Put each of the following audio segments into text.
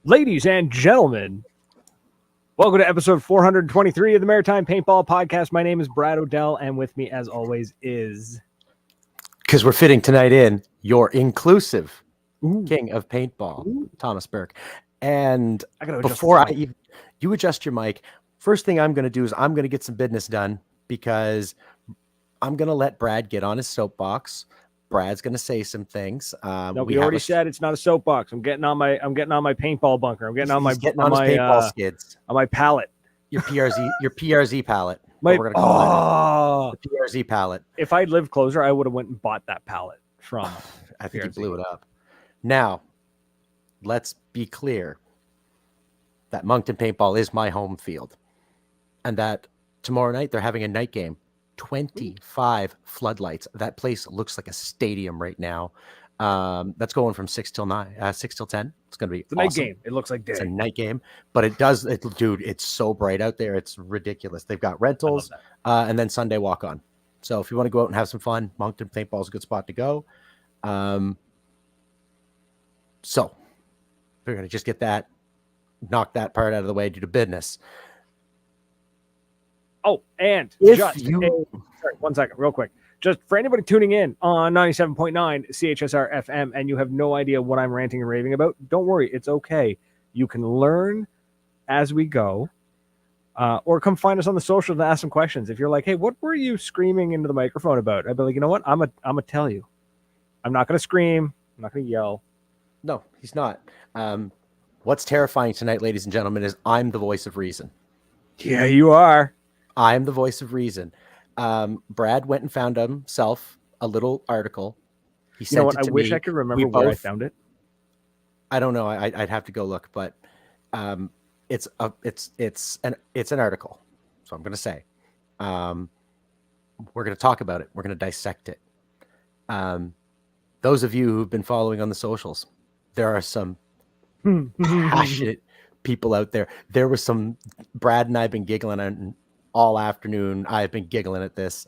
Ladies and gentlemen, welcome to episode 423 of the Maritime Paintball Podcast. My name is Brad Odell, and with me, as always, is... Because we're fitting tonight in, your inclusive king of paintball, Thomas Burke. And before you adjust your mic, first thing I'm going to do is I'm going to get some business done because I'm going to let Brad get on his soapbox. Brad's going to say some things. No, we already said it's not a soapbox. I'm getting on my paintball bunker. I'm getting on my paintball skids on my pallet. Your PRZ pallet. We're going to call it the PRZ pallet. If I'd lived closer, I would have went and bought that pallet from. I think PRZ. You blew it up. Now, let's be clear that Moncton Paintball is my home field, and that tomorrow night they're having a night game. 25 floodlights. That place looks like a stadium right now. That's going from 6 till 10. It's going to be awesome. Night game. It looks like day. It's a night game, but dude, it's so bright out there. It's ridiculous. They've got rentals and then Sunday walk on. So if you want to go out and have some fun, Moncton Paintball is a good spot to go. So we're going to just knock that part out of the way due to business. Oh, and sorry, 1 second, real quick. Just for anybody tuning in on 97.9 CHSR FM and you have no idea what I'm ranting and raving about, don't worry, it's okay. You can learn as we go, or come find us on the socials and ask some questions. If you're like, hey, what were you screaming into the microphone about? I'd be like, you know what? I'm gonna tell you. I'm not gonna scream. I'm not gonna yell. No, he's not. What's terrifying tonight, ladies and gentlemen, is I'm the voice of reason. Yeah, you are. I'm the voice of reason. Brad went and found himself a little article. He sent it to me. I wish I could remember where I found it. I don't know. I'd have to go look, but it's an article. So I'm going to say, we're going to talk about it. We're going to dissect it. Those of you who've been following on the socials, there are some passionate people out there. There was some. Brad and I have been giggling on all afternoon. I've been giggling at this.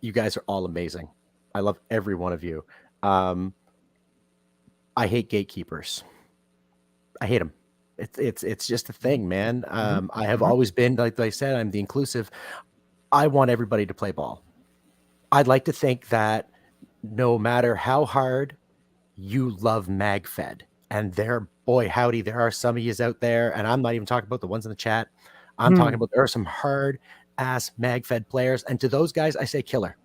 You guys are all amazing. I love every one of you. I hate gatekeepers. I hate them. It's just a thing, man. I have always been, like I said, I'm the inclusive. I want everybody to play ball. I'd like to think that no matter how hard you love Magfed, and boy howdy, there are some of yous out there, and I'm not even talking about the ones in the chat. I'm talking about there are some hard ass Magfed players. And to those guys, I say killer.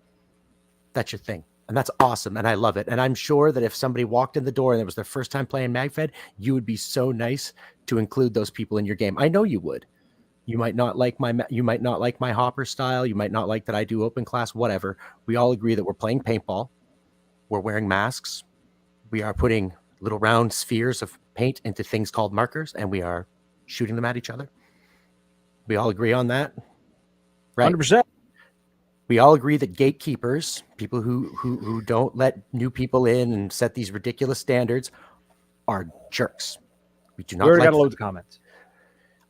That's your thing. And that's awesome. And I love it. And I'm sure that if somebody walked in the door and it was their first time playing Magfed, you would be so nice to include those people in your game. I know you would. You might not like my hopper style. You might not like that I do open class, whatever. We all agree that we're playing paintball. We're wearing masks. We are putting little round spheres of paint into things called markers, and we are shooting them at each other. We all agree on that, right? 100%. We all agree that gatekeepers, people who don't let new people in and set these ridiculous standards, are jerks. We do not. We already got loads of comments.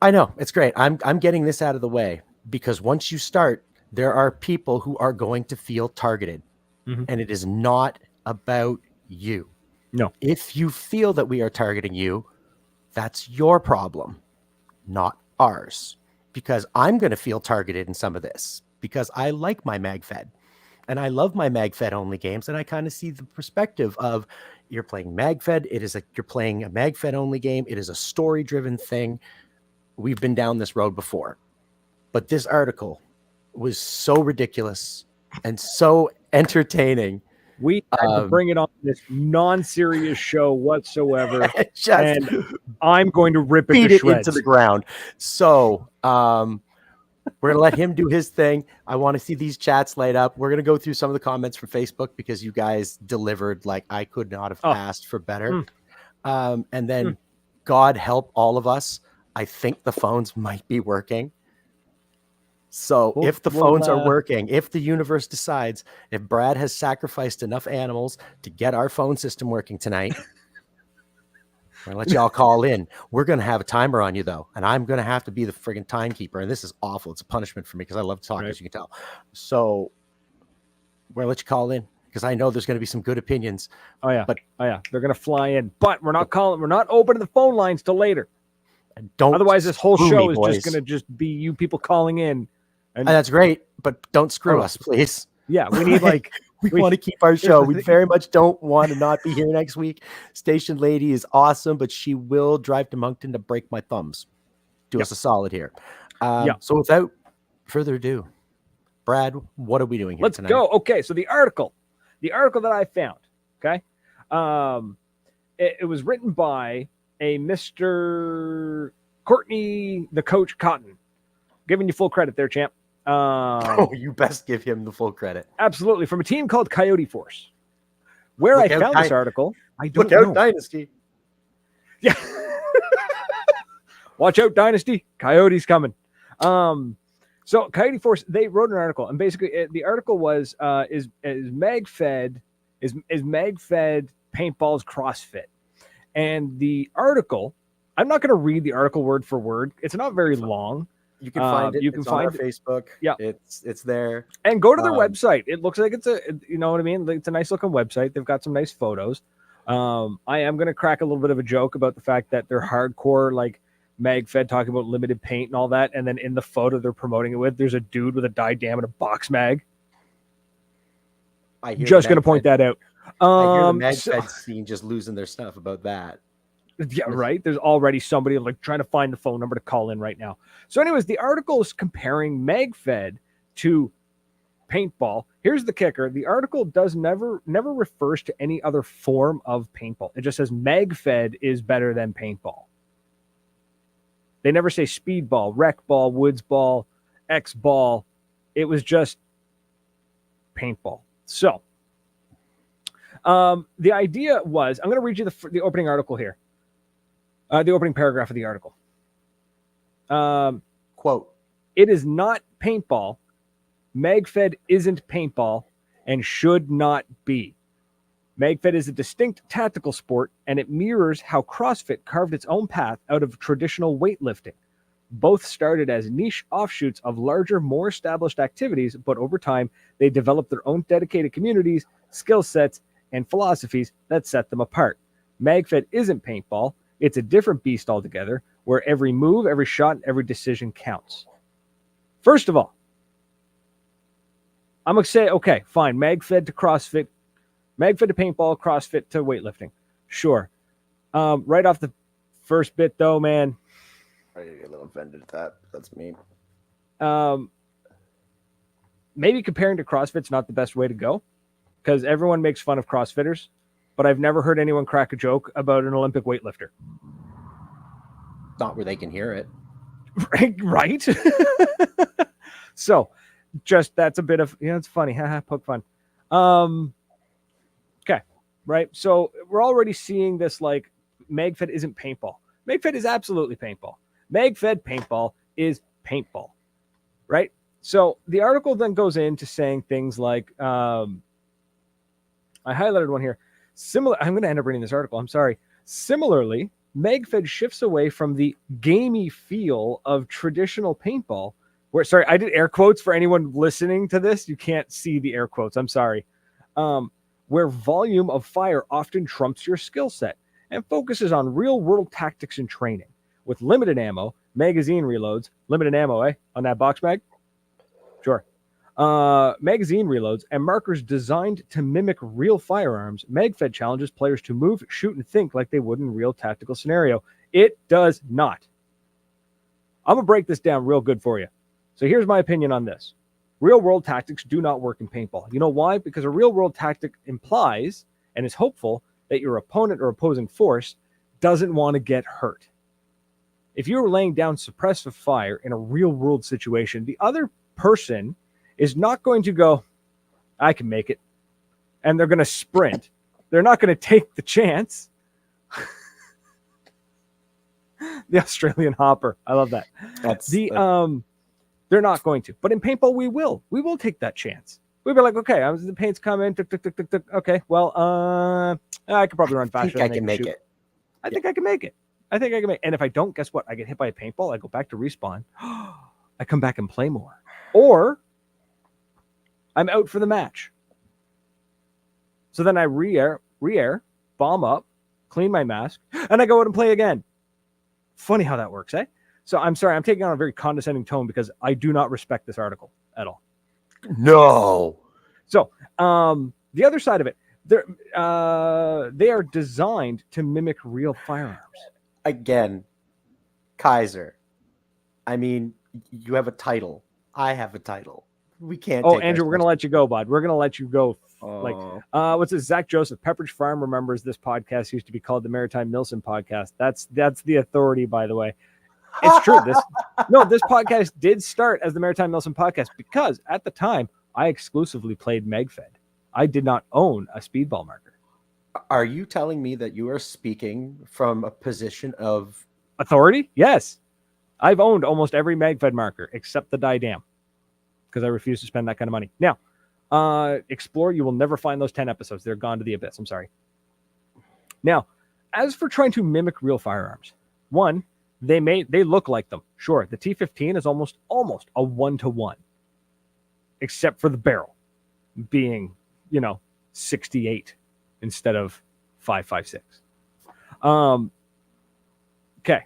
I know, it's great. I'm getting this out of the way because once you start, there are people who are going to feel targeted, and it is not about you. No. If you feel that we are targeting you, that's your problem, not ours. Because I'm going to feel targeted in some of this because I like my Magfed and I love my Magfed only games. And I kind of see the perspective of you're playing Magfed. You're playing a Magfed only game. It is a story driven thing. We've been down this road before, but this article was so ridiculous and so entertaining. We had to bring it on this non-serious show whatsoever, and I'm going to rip it to shreds. Into the ground. So we're going to let him do his thing. I want to see these chats light up. We're going to go through some of the comments from Facebook because you guys delivered like I could not have asked for better. And then God help all of us. I think the phones might be working. So if the phones are working, if the universe decides, if Brad has sacrificed enough animals to get our phone system working tonight, we're going to let y'all call in. We're going to have a timer on you, though, and I'm going to have to be the friggin' timekeeper. And this is awful. It's a punishment for me because I love to talk, as you can tell. So we're going to let you call in. because I know there's going to be some good opinions. Oh yeah, but they're gonna fly in, but we're not opening the phone lines till later. Don't. Otherwise, this whole show is boys. just gonna be you people calling in. And that's great, but don't screw us, please. Yeah, we need like we want to keep our show. We very much don't want to not be here next week. Station lady is awesome, but she will drive to Moncton to break my thumbs. Do us a solid here. So without further ado, Brad, what are we doing here tonight? Let's go. Okay, so the article that I found, okay, it was written by a Mr. Courtney, the Coach Cotton. Giving you full credit there, champ. You best give him the full credit. Absolutely. From a team called Coyote Force. Where I found this article, I don't know. Look out, Dynasty. Yeah. Watch out, Dynasty. Coyote's coming. So Coyote Force, they wrote an article, and basically the article was is Magfed Paintball's CrossFit? And the article, I'm not going to read the article word for word. It's not very long. You can find it. You can find on our Facebook. Yeah, it's there. And go to their website. It looks like it's you know what I mean? It's a nice looking website. They've got some nice photos. I am going to crack a little bit of a joke about the fact that they're hardcore, like Magfed talking about limited paint and all that. And then in the photo they're promoting it with, there's a dude with a die-dam and a box mag. Just going to point that out. I hear the Magfed scene just losing their stuff about that. Yeah, right. There's already somebody like trying to find the phone number to call in right now. So anyways, the article is comparing Magfed to paintball. Here's the kicker. The article never refers to any other form of paintball. It just says Magfed is better than paintball. They never say speedball, rec ball, woods ball, X ball. It was just paintball. So the idea was, I'm going to read you the opening article here. The opening paragraph of the article. Quote, "It is not paintball. Magfed isn't paintball and should not be. Magfed is a distinct tactical sport, and it mirrors how CrossFit carved its own path out of traditional weightlifting. Both started as niche offshoots of larger, more established activities, but over time, they developed their own dedicated communities, skill sets, and philosophies that set them apart. Magfed isn't paintball. It's a different beast altogether, where every move, every shot, and every decision counts." First of all, I'm going to say, okay, fine, Magfed to CrossFit, Magfed to paintball, CrossFit to weightlifting. Sure. Right off the first bit, though, man. I get a little offended at that. That's me. Maybe comparing to CrossFit's not the best way to go, because everyone makes fun of CrossFitters, but I've never heard anyone crack a joke about an Olympic weightlifter. Not where they can hear it. Right? So, just that's a bit of, it's funny. Haha, poke fun. Okay, right? So, we're already seeing this, like, Magfed isn't paintball. Magfed is absolutely paintball. Magfed paintball is paintball, right? So, the article then goes into saying things like, I highlighted one here. I'm going to end up reading this article. I'm sorry. Similarly, Magfed shifts away from the gamey feel of traditional paintball. I did air quotes for anyone listening to this. You can't see the air quotes. I'm sorry. Where volume of fire often trumps your skill set and focuses on real-world tactics and training. With limited ammo, magazine reloads, limited ammo, on that box mag? Sure. Magazine reloads and markers designed to mimic real firearms, Magfed challenges players to move, shoot, and think like they would in a real tactical scenario. It does not. I'm going to break this down real good for you. So here's my opinion on this. Real-world tactics do not work in paintball. You know why? Because a real-world tactic implies and is hopeful that your opponent or opposing force doesn't want to get hurt. If you're laying down suppressive fire in a real-world situation, the other person is not going to go, I can make it. And they're going to sprint. They're not going to take the chance. The Australian hopper. I love that. They're not going to. But in paintball, we will. We will take that chance. We'll be like, okay, the paint's coming. Tick, tick, tick, tick, tick. Okay, well, I could probably run faster. I think I can make it. I think I can make it. And if I don't, guess what? I get hit by a paintball. I go back to respawn. I come back and play more. Or I'm out for the match. So then I re-air, bomb up, clean my mask, and I go out and play again. Funny how that works, eh? So I'm sorry, I'm taking on a very condescending tone because I do not respect this article at all. No. So the other side of it, they are designed to mimic real firearms. Again, Kaiser. I mean, you have a title. I have a title. We can't. Oh, Andrew, we're gonna let you go, bud. We're gonna let you go. Oh. Like, what's this? Zach Joseph, Pepperidge Farm remembers this podcast used to be called the Maritime Milson Podcast. That's the authority, by the way. It's true. This podcast did start as the Maritime Milson Podcast because at the time I exclusively played Magfed. I did not own a speedball marker. Are you telling me that you are speaking from a position of authority? Yes. I've owned almost every Magfed marker except the Didam because I refuse to spend that kind of money. Now, Explore, you will never find those 10 episodes. They're gone to the abyss. I'm sorry. Now, as for trying to mimic real firearms, one, they look like them. Sure, the T15 is almost a 1-to-1, except for the barrel being, 68 instead of 5.56. Okay.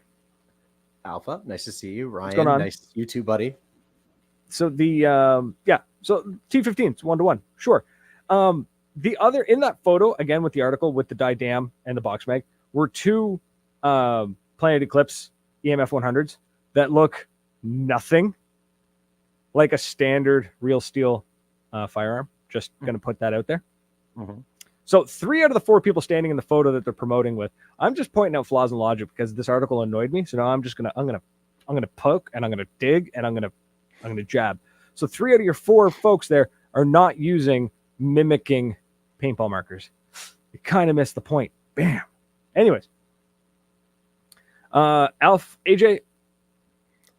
Alpha, nice to see you. Ryan, what's going on? Nice to see you too, buddy. So so T15 is 1-to-1. Sure. The other in that photo, again with the article with the Didam and the box mag, were two Planet Eclipse EMF 100s that look nothing like a standard real steel firearm. Just going to put that out there. Mm-hmm. So 3 out of the 4 people standing in the photo that they're promoting with, I'm just pointing out flaws in logic because this article annoyed me. So now I'm gonna poke and I'm gonna dig and I'm gonna jab. So 3 out of your 4 folks there are not mimicking paintball markers. You kind of missed the point. Bam. Anyways, AJ,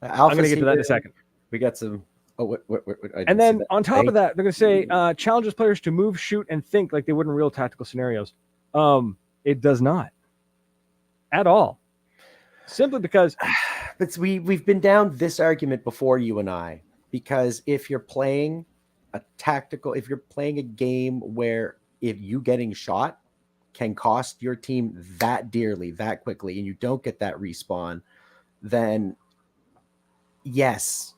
I'm gonna get to that in a second. We got some. Oh, what, and then on top of that, they're going to say challenges players to move, shoot, and think like they would in real tactical scenarios. It does not at all. Simply because, but we've been down this argument before, you and I. Because if you're playing if you're playing a game where if you getting shot can cost your team that dearly, that quickly, and you don't get that respawn, then yes.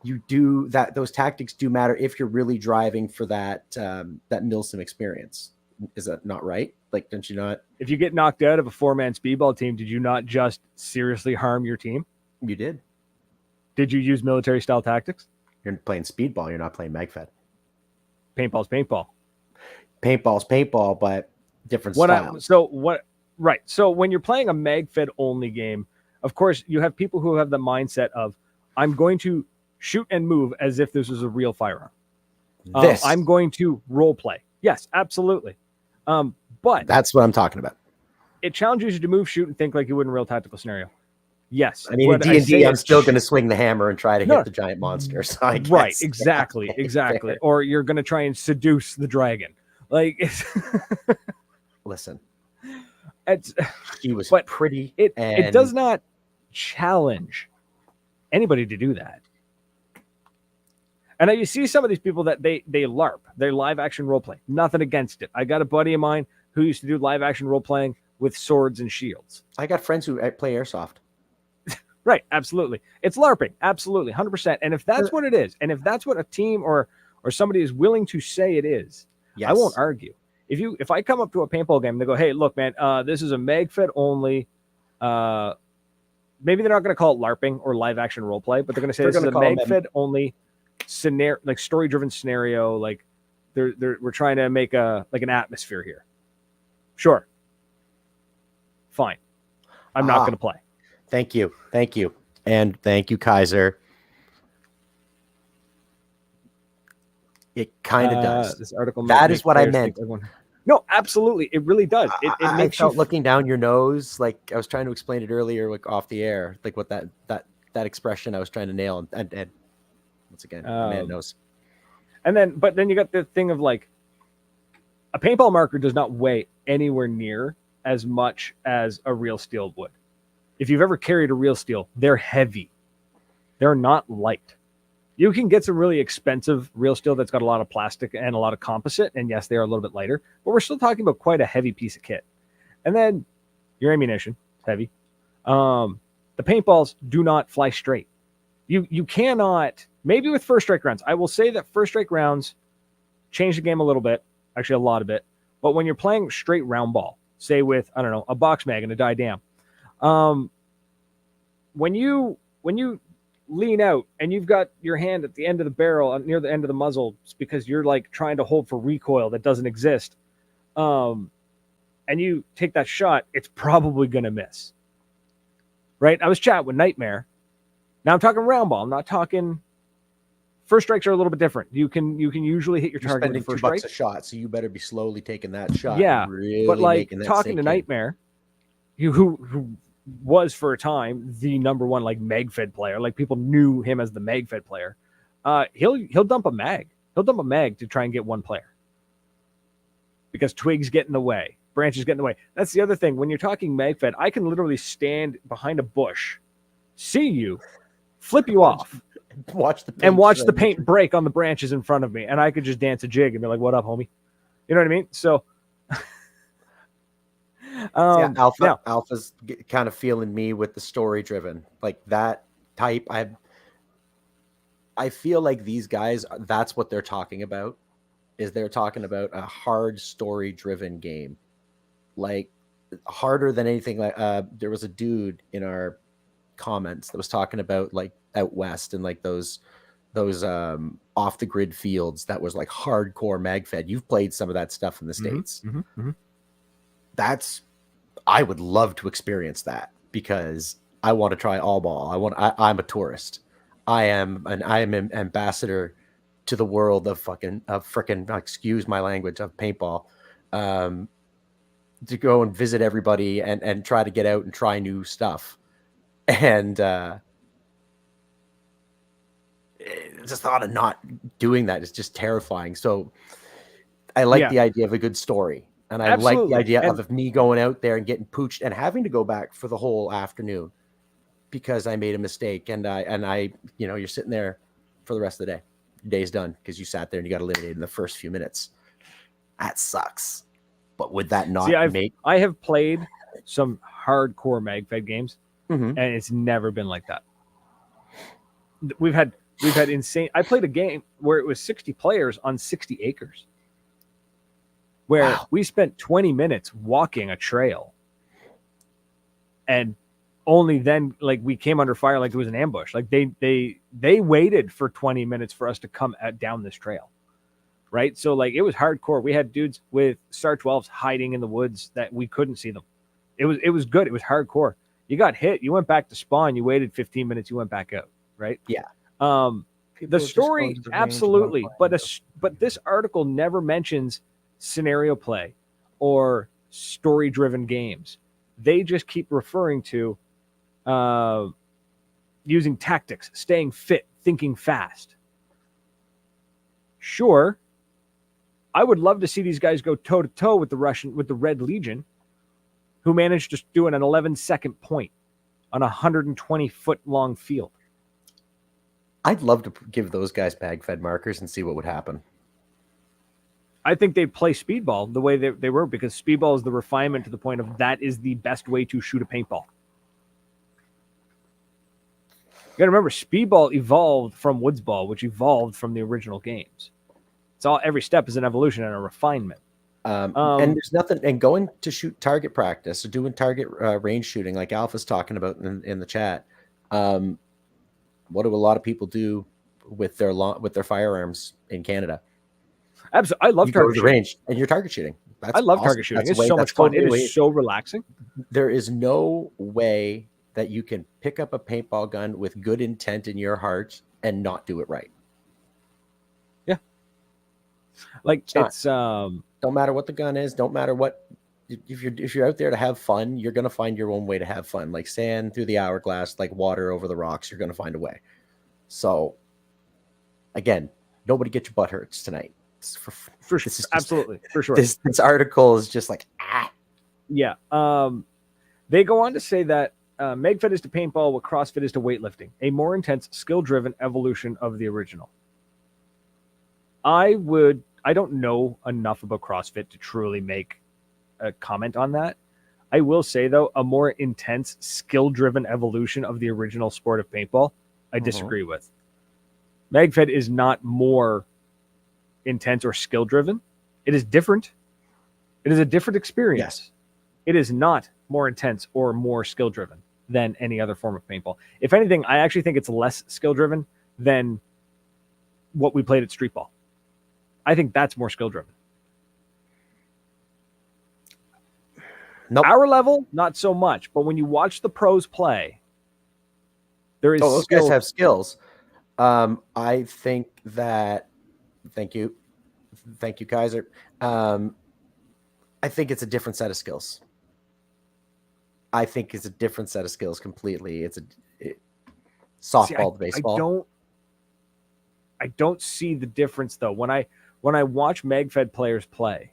You do that. Those tactics do matter if you're really driving for that Milsim experience. Is that not right? Like, don't you not? If you get knocked out of a 4-man speedball team, did you not just seriously harm your team? You did. Did you use military style tactics? You're playing speedball. You're not playing Magfed. Paintball's paintball. Paintball's paintball, but different styles. Right. So when you're playing a Magfed only game, of course, you have people who have the mindset of, I'm going to shoot and move as if this was a real firearm. I'm going to role play. Yes, absolutely. But that's what I'm talking about. It challenges you to move, shoot, and think like you would in a real tactical scenario. Yes. I mean, in D&D, I'm still going to swing the hammer and try to hit the giant monster. So I guess, right. Exactly. Or you're going to try and seduce the dragon. Like, listen, he was pretty. It does not challenge anybody to do that. And now you see some of these people that they LARP, they live action role play. Nothing against it. I got a buddy of mine who used to do live action role playing with swords and shields. I got friends who play airsoft. Right, absolutely. It's LARPing, absolutely, 100%. And if that's what it is, and if that's what a team or somebody is willing to say it is, yes. I won't argue. If I come up to a paintball game and they go, "Hey, look, man, this is a Magfed only." Maybe they're not going to call it LARPing or live action role play, but they're going to say this is a Magfed only scenario, like story driven scenario. Like we're trying to make an atmosphere here. Sure, fine. I'm not going to play. Thank you, and thank you, Kaiser. It kind of does. This article that is what I meant. No, absolutely, it really does. It makes you looking down your nose. Like I was trying to explain it earlier, like off the air, like what that expression I was trying to nail, and once again, man knows. But then you got the thing of like a paintball marker does not weigh anywhere near as much as a real steel would. If you've ever carried a real steel, they're heavy. They're not light. You can get some really expensive real steel that's got a lot of plastic and a lot of composite. And yes, they are a little bit lighter, but we're still talking about quite a heavy piece of kit. And then your ammunition is heavy. The paintballs do not fly straight. You cannot, maybe with first strike rounds. I will say that first strike rounds change the game a little bit, actually a lot of it. But when you're playing straight round ball, say with, I don't know, a box mag and a die dam, when you lean out and you've got your hand at the end of the barrel, near the end of the muzzle, it's because you're like trying to hold for recoil that doesn't exist, and you take that shot, it's probably going to miss. Right? I was chatting with Nightmare. Now I'm talking round ball. I'm not talking. First strikes are a little bit different. You can usually hit your target with first strike. $2 a shot, so you better be slowly taking that shot. Yeah, really, but like talking to Nightmare, who was for a time the number one like Magfed player. Like people knew him as the Magfed player. He'll dump a mag. He'll dump a mag to try and get one player because twigs get in the way, branches get in the way. That's the other thing. When you're talking Magfed, I can literally stand behind a bush, see you, flip you off, watch the paint break on the branches in front of me, and I could just dance a jig and be like, "What up, homie?" You know what I mean? So. Alpha's kind of feeling me with the story driven, like that type. I feel like these guys, that's what they're talking about, is they're talking about a hard story driven game, like harder than anything. Like there was a dude in our comments that was talking about like out west and like those off the grid fields that was like hardcore Magfed. You've played some of that stuff in the States. Mm-hmm, mm-hmm. I would love to experience that because I want to try all ball. I'm a tourist. I am an ambassador to the world of frickin', excuse my language, of paintball. To go and visit everybody and try to get out and try new stuff. And just thought of not doing that is just terrifying. So I like the idea of a good story. And I like the idea of me going out there and getting pooched and having to go back for the whole afternoon because I made a mistake. And I, you're sitting there for the rest of the day. Your day's done because you sat there and you got eliminated in the first few minutes. That sucks. But would that not I have played some hardcore Magfed games, and it's never been like that. We've had insane. I played a game where it was 60 players on 60 acres. Where we spent 20 minutes walking a trail, and only then, like, we came under fire like it was an ambush. Like they waited for 20 minutes for us to come down this trail, right? So like it was hardcore. We had dudes with Star 12s hiding in the woods that we couldn't see them. It was good. It was hardcore. You got hit. You went back to spawn. You waited 15 minutes. You went back out, right? Yeah. The story, absolutely, but this article never mentions scenario play or story driven games. They just keep referring to using tactics, staying fit, thinking fast. Sure, I would love to see these guys go toe to toe with the Red Legion, who managed to do an 11-second point on a 120-foot long field. I'd love to give those guys Magfed markers and see what would happen. I think they play speedball the way they were, because speedball is the refinement to the point of that is the best way to shoot a paintball. You got to remember, speedball evolved from woodsball, which evolved from the original games. It's all, every step is an evolution and a refinement. And there's nothing, and going to shoot target practice or doing target range shooting like Alpha's talking about in the chat. What do a lot of people do with their firearms in Canada? Absolutely. I love target shooting. Range and you're target shooting. I love target shooting. It's so much fun. It is so relaxing. There is no way that you can pick up a paintball gun with good intent in your heart and not do it right. Yeah. Like it's don't matter what the gun is, don't matter what, if you're out there to have fun, you're going to find your own way to have fun. Like sand through the hourglass, like water over the rocks, you're going to find a way. So again, nobody get your butt hurts tonight. For sure. Absolutely. For sure. This article is just like, Yeah. They go on to say that Magfed is to paintball what CrossFit is to weightlifting, a more intense, skill-driven evolution of the original. I don't know enough about CrossFit to truly make a comment on that. I will say, though, a more intense, skill-driven evolution of the original sport of paintball, I disagree with. Magfed is not more intense or skill-driven. It is different. It is a different experience. Yes. It is not more intense or more skill-driven than any other form of paintball. If anything, I actually think it's less skill-driven than what we played at street ball. I think that's more skill-driven. Nope. Our level, not so much. But when you watch the pros play, there is those skill. guys have skills. I think that. Thank you, Kaiser. I think it's a different set of skills. I think it's a different set of skills completely. It's softball to baseball. I don't see the difference though. When I watch Magfed players play,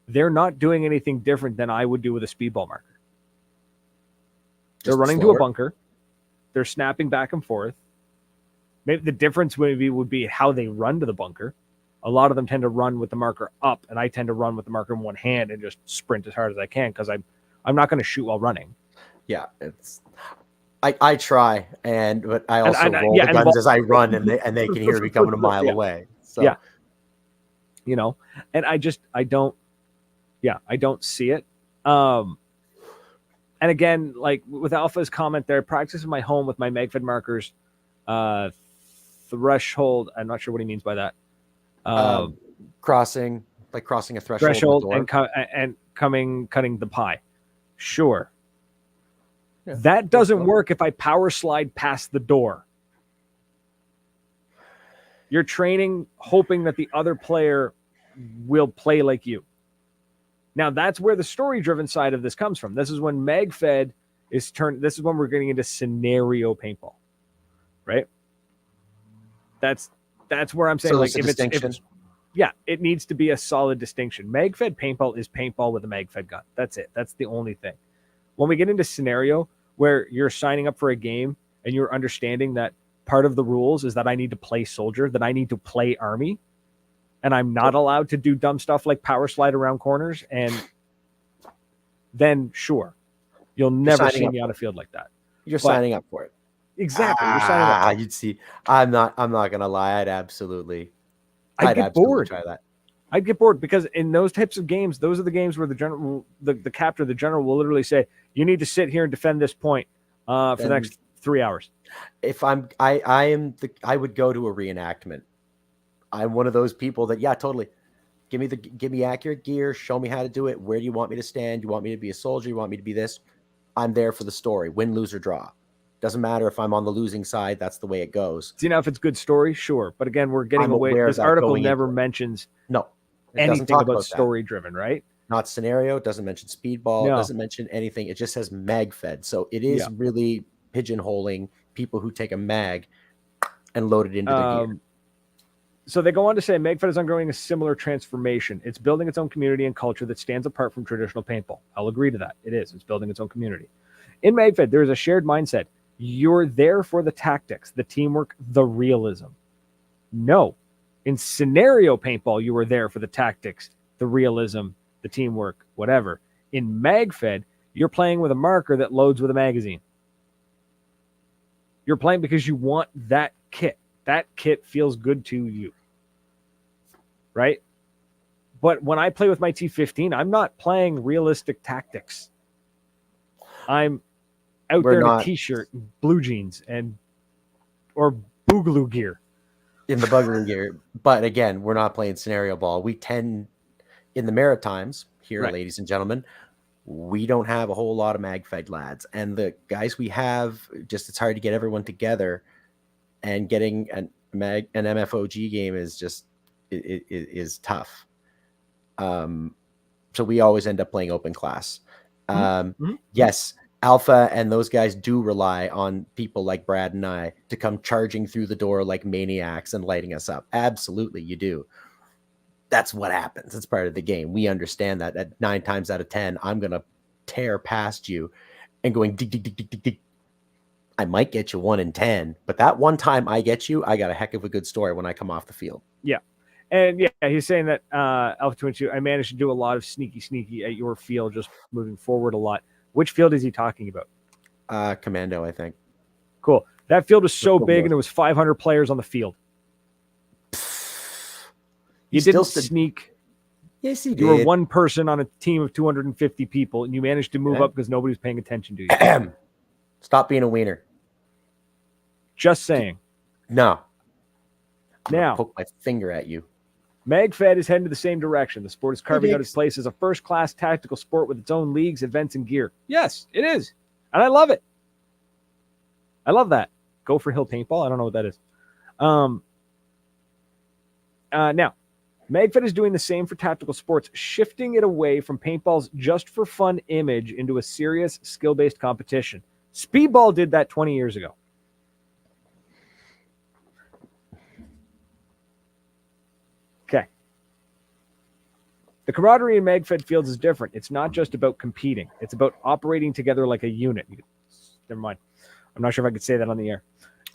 they're not doing anything different than I would do with a speedball marker. They're running to a bunker. They're snapping back and forth. Maybe the difference would be how they run to the bunker. A lot of them tend to run with the marker up, and I tend to run with the marker in one hand and just sprint as hard as I can because I'm not going to shoot while running. Yeah, I try, but I also roll the guns as I run, and they can hear me coming a mile away. So yeah, and I don't see it. And again, like with Alpha's comment there, practice in my home with my Magfed markers, threshold. I'm not sure what he means by that. Crossing a threshold and cutting the pie. Sure. Yeah. That doesn't work if I power slide past the door. You're training hoping that the other player will play like you. Now that's where the story-driven side of this comes from. This is when Magfed is turned. This is when we're getting into scenario paintball, right? That's where I'm saying, so like, if it's it needs to be a solid distinction. Magfed paintball is paintball with a Magfed gun. That's it. That's the only thing. When we get into scenario where you're signing up for a game and you're understanding that part of the rules is that I need to play soldier, that I need to play army, and I'm not allowed to do dumb stuff like power slide around corners, and then sure, you'll never see me on a field like that. You're signing up for it. Exactly. You're signing up. You'd see. I'm not gonna lie. I'd get bored. Try that. I'd get bored because in those types of games, those are the games where the captain, the general will literally say, you need to sit here and defend this point for the next 3 hours. If I would go to a reenactment. I'm one of those people that, totally. Give me accurate gear. Show me how to do it. Where do you want me to stand? You want me to be a soldier? You want me to be this? I'm there for the story. Win, lose, or draw. Doesn't matter if I'm on the losing side. That's the way it goes. See, now if it's good story, sure. But again, we're getting away. This article never mentions anything about story driven, right? Not scenario. It doesn't mention speedball. No. It doesn't mention anything. It just says Magfed. So it is really pigeonholing people who take a mag and load it into their gear. So they go on to say Magfed is undergoing a similar transformation. It's building its own community and culture that stands apart from traditional paintball. I'll agree to that. It is. It's building its own community. In Magfed, there is a shared mindset. You're there for the tactics, the teamwork, the realism. No. In scenario paintball, you were there for the tactics, the realism, the teamwork, whatever. In Magfed, you're playing with a marker that loads with a magazine. You're playing because you want that kit. That kit feels good to you. Right? But when I play with my T15, I'm not playing realistic tactics. I'm out there in a t-shirt, blue jeans, or boogaloo gear. In the boogaloo gear. But again, we're not playing scenario ball. We tend, in the Maritimes here, ladies and gentlemen, we don't have a whole lot of Magfed lads. And the guys we have, it's hard to get everyone together, and getting an MFOG game is just is tough. So we always end up playing open class. Yes, Alpha and those guys do rely on people like Brad and I to come charging through the door like maniacs and lighting us up. Absolutely, you do. That's what happens. It's part of the game. We understand that 9 times out of 10, I'm going to tear past you and going dig, dig, dig, dig, dig, dig. I might get you 1 in 10, but that one time I get you, I got a heck of a good story when I come off the field. Yeah. And yeah, he's saying that Alpha Twin 2, I managed to do a lot of sneaky at your field, just moving forward a lot. Which field is he talking about? Commando, I think. Cool. That field was so big, and there was 500 players on the field. You didn't sneak. Yes, he did. You were one person on a team of 250 people, and you managed to move up because nobody was paying attention to you. Stop being a wiener. Just saying. No. Now, poke my finger at you. Magfed is heading to the same direction. The sport is carving out its place as a first-class tactical sport with its own leagues, events, and gear. Yes, it is. And I love it. I love that. Go for Hill Paintball. I don't know what that is. Now, Magfed is doing the same for tactical sports, shifting it away from paintball's just-for-fun image into a serious, skill-based competition. Speedball did that 20 years ago. Okay. The camaraderie in Magfed fields is different. It's not just about competing. It's about operating together like a unit. Never mind. I'm not sure if I could say that on the air.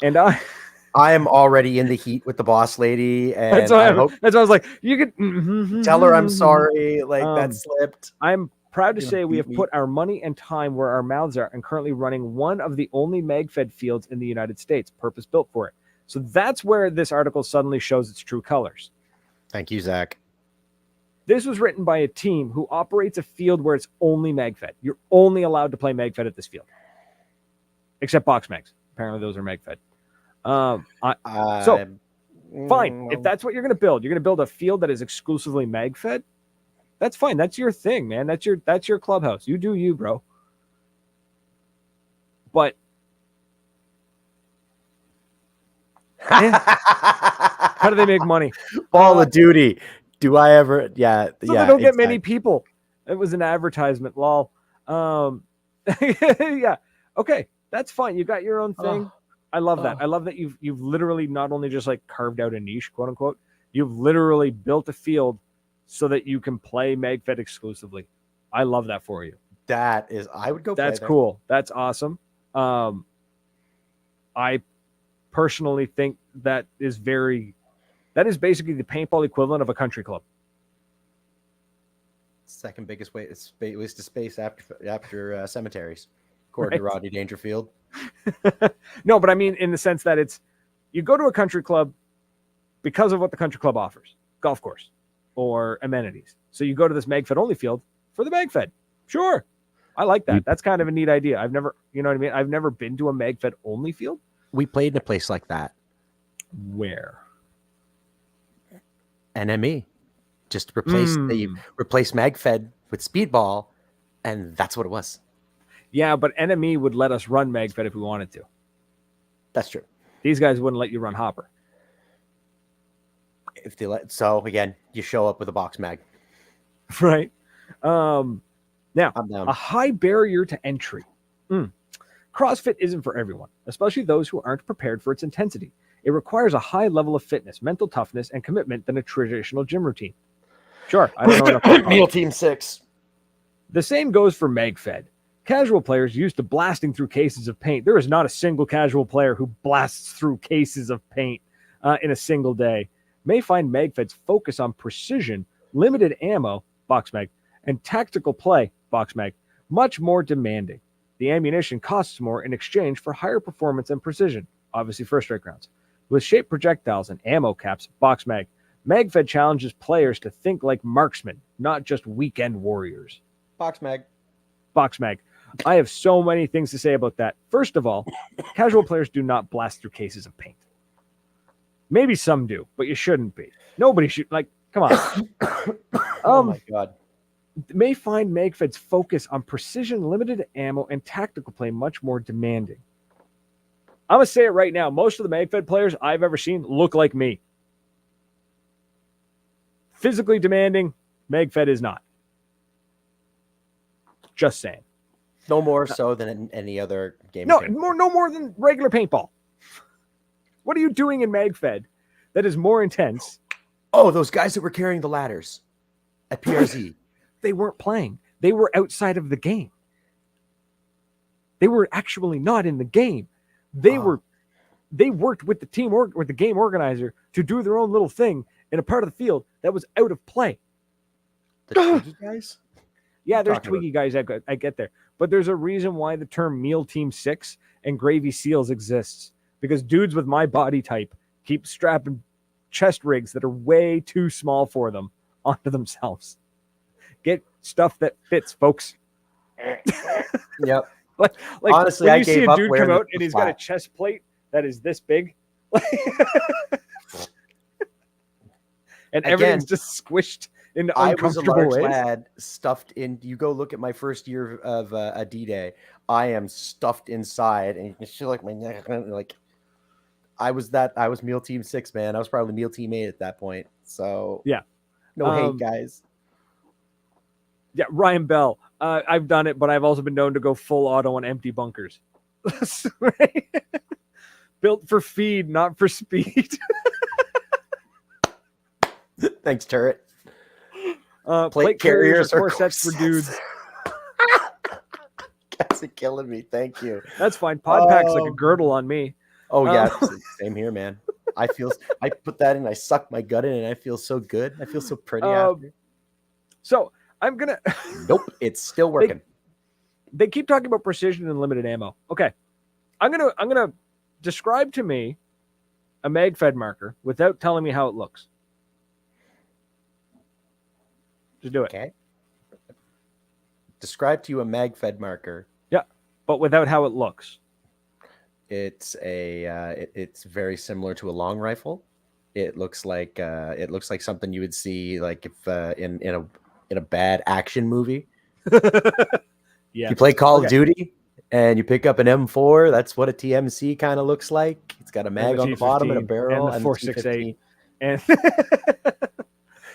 And I am already in the heat with the boss lady, and that's why I was like, you could tell her I'm sorry. Like that slipped. I'm proud to say we have put our money and time where our mouths are, and currently running one of the only Magfed fields in the United States, purpose built for it. So that's where this article suddenly shows its true colors. Thank you, Zach. This was written by a team who operates a field where it's only Magfed. You're only allowed to play Magfed at this field, except box mags. Apparently, those are Magfed. So fine. If that's what you're going to build a field that is exclusively Magfed. That's fine. That's your thing, man. That's your clubhouse. You do you, bro. But how do they make money? Call of Duty. Do I ever? Yeah. So they don't get many people. It was an advertisement. Lol. Yeah. Okay. That's fine. You got your own thing. I love that. I love that you've literally not only just like carved out a niche, quote unquote. You've literally built a field so that you can play Magfed exclusively. I love that for you. That is, I would go. That's cool. That's awesome. I personally think that is basically the paintball equivalent of a country club. Second biggest waste of space after cemeteries, according to Rodney Dangerfield. No, but I mean in the sense that you go to a country club because of what the country club offers, golf course or amenities. So you go to this Magfed only field for the Magfed. Sure. I like that. That's kind of a neat idea. I've never, you know what I mean? I've never been to a Magfed only field. We played in a place like that. Where? NME. Just replace Magfed with Speedball, and that's what it was. Yeah, but NME would let us run Magfed if we wanted to. That's true. These guys wouldn't let you run Hopper. If they let, so again, you show up with a box mag. Right. Now, a high barrier to entry. CrossFit isn't for everyone, especially those who aren't prepared for its intensity. It requires a high level of fitness, mental toughness, and commitment than a traditional gym routine. Sure, I don't know enough. Meal Team 6. The same goes for Magfed. Casual players used to blasting through cases of paint. There is not a single casual player who blasts through cases of paint in a single day. May find Magfed's focus on precision, limited ammo, box mag, and tactical play, box mag, much more demanding. The ammunition costs more in exchange for higher performance and precision, obviously first strike rounds. With shaped projectiles and ammo caps, box mag, Magfed challenges players to think like marksmen, not just weekend warriors. Box mag. Box mag. I have so many things to say about that. First of all, casual players do not blast through cases of paint. Maybe some do, but you shouldn't be. Nobody should. Like, come on. Oh my God. May find Magfed's focus on precision, limited ammo, and tactical play much more demanding. I'm going to say it right now. Most of the Magfed players I've ever seen look like me. Physically demanding, Magfed is not. Just saying. No more so than any other game. No more than regular paintball. What are you doing in Magfed that is more intense? Oh, those guys that were carrying the ladders at PRZ. They weren't playing. They were outside of the game. They were actually not in the game. They worked with the team or with the game organizer to do their own little thing in a part of the field that was out of play. The Twiggy guys? Yeah, there's Twiggy guys. I get there. But there's a reason why the term Meal Team 6 and Gravy Seals exists. Because dudes with my body type keep strapping chest rigs that are way too small for them onto themselves. Get stuff that fits, folks. Yep. like honestly, when I you see gave a up dude wearing come out the and he's flat. got a chest plate that is this big. And everything's just squished into uncomfortable I was a large ways. lad stuffed in. You go look at my first year of a D-Day. I am stuffed inside, and you can feel like my neck. Like I was Meal Team 6, man. I was probably Meal Team 8 at that point. So yeah, no hate, guys. Yeah, Ryan Bell. I've done it, but I've also been known to go full auto on empty bunkers. Right? Built for feed, not for speed. Thanks, Turret. Plate carriers are corsets for dudes. Guys are killing me. Thank you. That's fine. Pod pack's like a girdle on me. Oh yeah, same here, man. I put that in, I suck my gut in, and I feel so good. I feel so pretty after. So I'm gonna. Nope, it's still working. They keep talking about precision and limited ammo. Okay, I'm gonna describe to me a Magfed marker without telling me how it looks. Just do it. Okay. Describe to you a Magfed marker. Yeah, but without how it looks. It's it's very similar to a long rifle. It looks like something you would see like if in a bad action movie. Yeah. You play Call of Duty and you pick up an M4. That's what a TMC kind of looks like. It's got a mag on the bottom and a barrel and the 4.68 and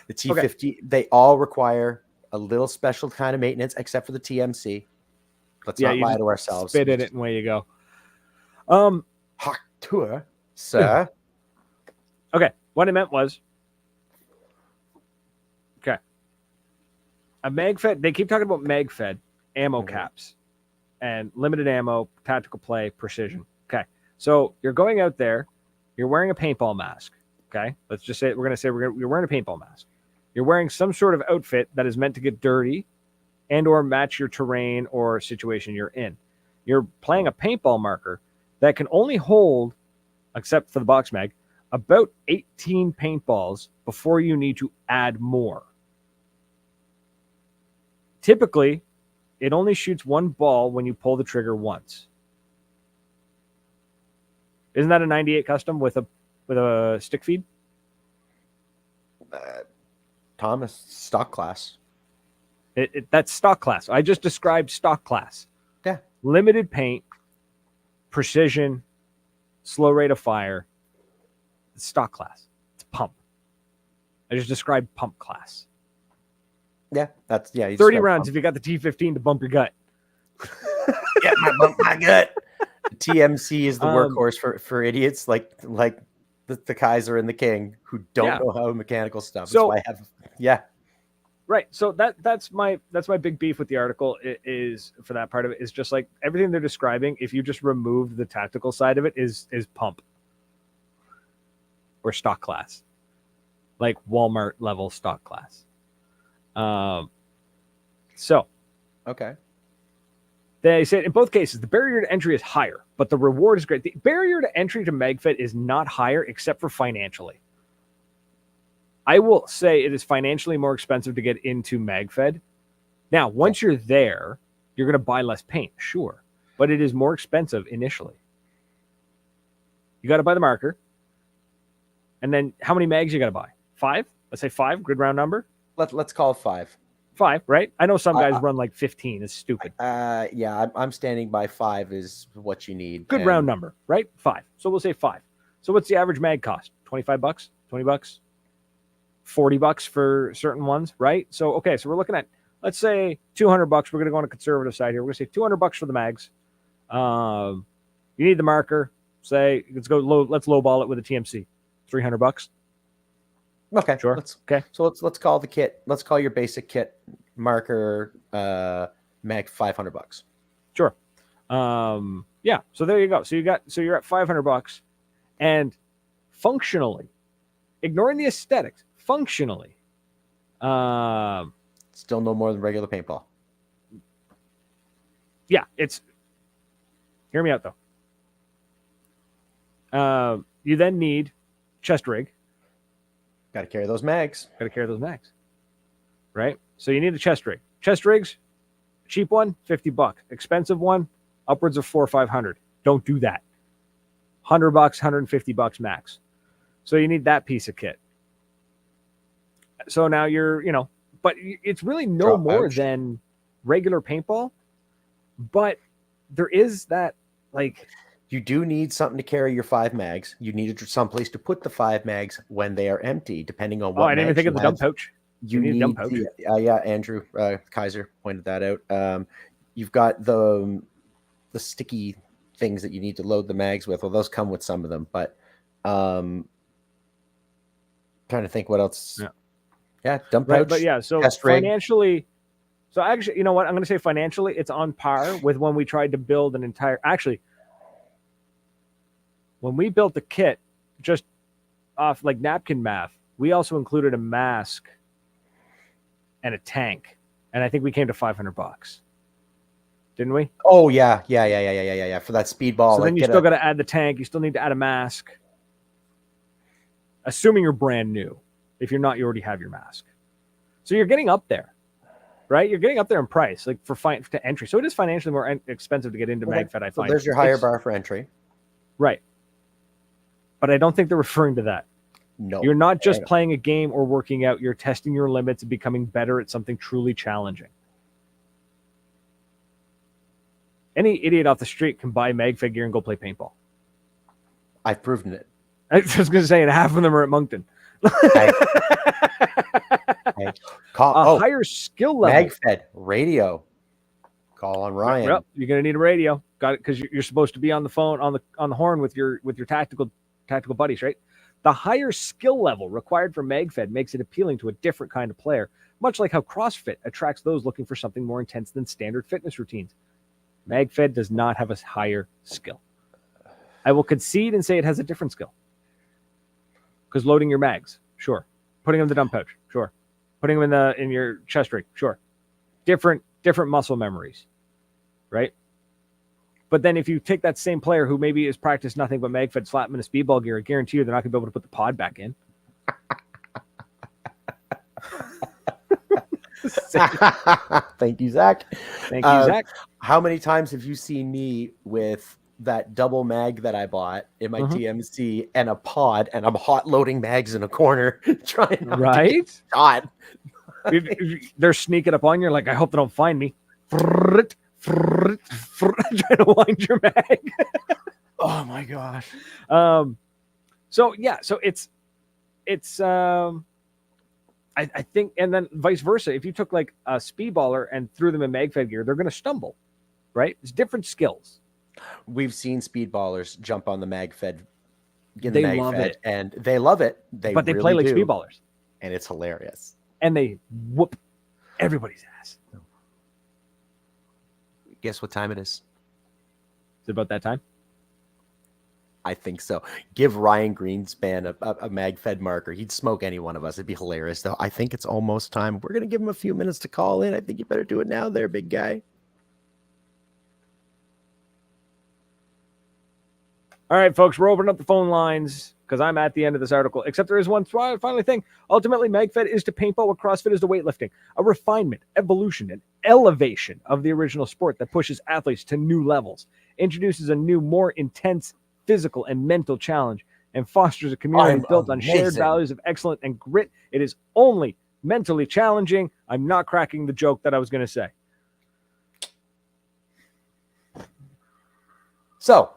the T50. They all require a little special kind of maintenance, except for the TMC. Let's not lie to ourselves. Spit in it and away you go. Hot tour, sir. Okay, what I meant was, okay, a Magfed. They keep talking about Magfed ammo caps and limited ammo, tactical play, precision. Okay, so you're going out there, you're wearing a paintball mask. Okay, let's just say you're wearing a paintball mask. You're wearing some sort of outfit that is meant to get dirty and or match your terrain or situation you're in. You're playing a paintball marker that can only hold, except for the box mag, about 18 paintballs before you need to add more. Typically, it only shoots one ball when you pull the trigger once. Isn't that a 98 custom with a stick feed? Thomas, stock class. That's stock class. I just described stock class. Yeah. Limited paint, precision, slow rate of fire. It's stock class. It's pump. I just described pump class. Yeah, that's 30 rounds if you got the T15 to bump your gut. Yeah, bump my gut. The TMC is the workhorse for idiots like the Kaiser and the King who don't know how mechanical stuff. So I have right. So that's my big beef with the article is for that part of it is just like everything they're describing. If you just remove the tactical side of it, is pump or stock class, like Walmart level stock class. So okay. They said in both cases, the barrier to entry is higher, but the reward is great. The barrier to entry to Magfed is not higher except for financially. I will say it is financially more expensive to get into Magfed. Now, once you're there, you're going to buy less paint, sure, but it is more expensive initially. You got to buy the marker. And then how many mags you got to buy? 5? Let's say 5, good round number. Let's call it 5. 5, right? I know some guys run like 15. It's stupid. Yeah, I'm standing by 5 is what you need. Good round number, right? 5. So we'll say 5. So what's the average mag cost? $25, $20, $40 for certain ones, right? So okay, so we're looking at, let's say $200. We're going to go on a conservative side here. We're going to say $200 for the mags. You need the marker. Say let's go low. Let's lowball it with a TMC. $300. Okay, sure. Okay, so let's call the kit. Let's call your basic kit marker mag $500. Sure. Yeah. So there you go. So you're at $500, and functionally, ignoring the aesthetics, functionally, still no more than regular paintball. Yeah, hear me out though. You then need chest rig. Got to carry those mags. Right? So you need a chest rig. Chest rigs, cheap one, $50. Expensive one, upwards of $400 or $500. Don't do that. $100, $150 max. So you need that piece of kit. So now but it's really no more than regular paintball. But there is that, like, you do need something to carry your 5 mags. You need someplace to put the 5 mags when they are empty, depending on what. Oh, I didn't even think of the dump pouch. You need a dump pouch. Yeah, Andrew Kaiser pointed that out. You've got the sticky things that you need to load the mags with. Well, those come with some of them, but trying to think what else. Yeah, dump pouch. Right, but yeah, so financially. So actually, you know what? I'm going to say financially, it's on par with when we tried to build an entire. Actually, when we built the kit, just off like napkin math, we also included a mask and a tank, and I think we came to $500, didn't we? Oh yeah. For that speedball. So then you still got to add the tank. You still need to add a mask, assuming you're brand new. If you're not, you already have your mask. So you're getting up there. Right, you're getting up there in price, like to entry. So it is financially more expensive to get into Magfed. I find. So there's your higher bar for entry, right? But I don't think they're referring to that. No, you're not just playing a game or working out. You're testing your limits and becoming better at something truly challenging. Any idiot off the street can buy Magfed gear and go play paintball. I've proven it. I was going to say, and half of them are at Moncton. Higher skill level. Magfed radio. Call on Ryan. Well, you're going to need a radio. Got it, because you're supposed to be on the phone on the horn with your tactical buddies, right? The higher skill level required for Magfed makes it appealing to a different kind of player, much like how CrossFit attracts those looking for something more intense than standard fitness routines. Magfed does not have a higher skill. I will concede and say it has a different skill. Because loading your mags, sure. Putting them in the dump pouch, sure. Putting them in your chest rig, sure. Different muscle memories, right? But then if you take that same player who maybe has practiced nothing but Magfed, slap them in a speedball gear, I guarantee you they're not going to be able to put the pod back in. Thank you, Zach. Thank you, Zach. How many times have you seen me with that double mag that I bought in my TMC and a pod, and I'm hot loading mags in a corner trying to get shot. They're sneaking up on you. Like, I hope they don't find me. Trying to wind your mag. Oh my gosh. So it's I think, and then vice versa. If you took like a speedballer and threw them in Magfed gear, they're going to stumble, right? It's different skills. We've seen speedballers jump on the Magfed, love it, and they love it. But they play like speedballers, and it's hilarious. And they whoop everybody's ass. Guess what time it is? Is it about that time? I think so. Give Ryan Greenspan a Magfed marker. He'd smoke any one of us. It'd be hilarious, though. I think it's almost time. We're going to give him a few minutes to call in. I think you better do it now there, big guy. All right, folks, we're opening up the phone lines because I'm at the end of this article, except there is one final thing. Ultimately, Magfed is to paintball what CrossFit is to weightlifting, a refinement, evolution, and elevation of the original sport that pushes athletes to new levels, introduces a new, more intense physical and mental challenge, and fosters a community built on shared values of excellence and grit. It is only mentally challenging. I'm not cracking the joke that I was going to say. So,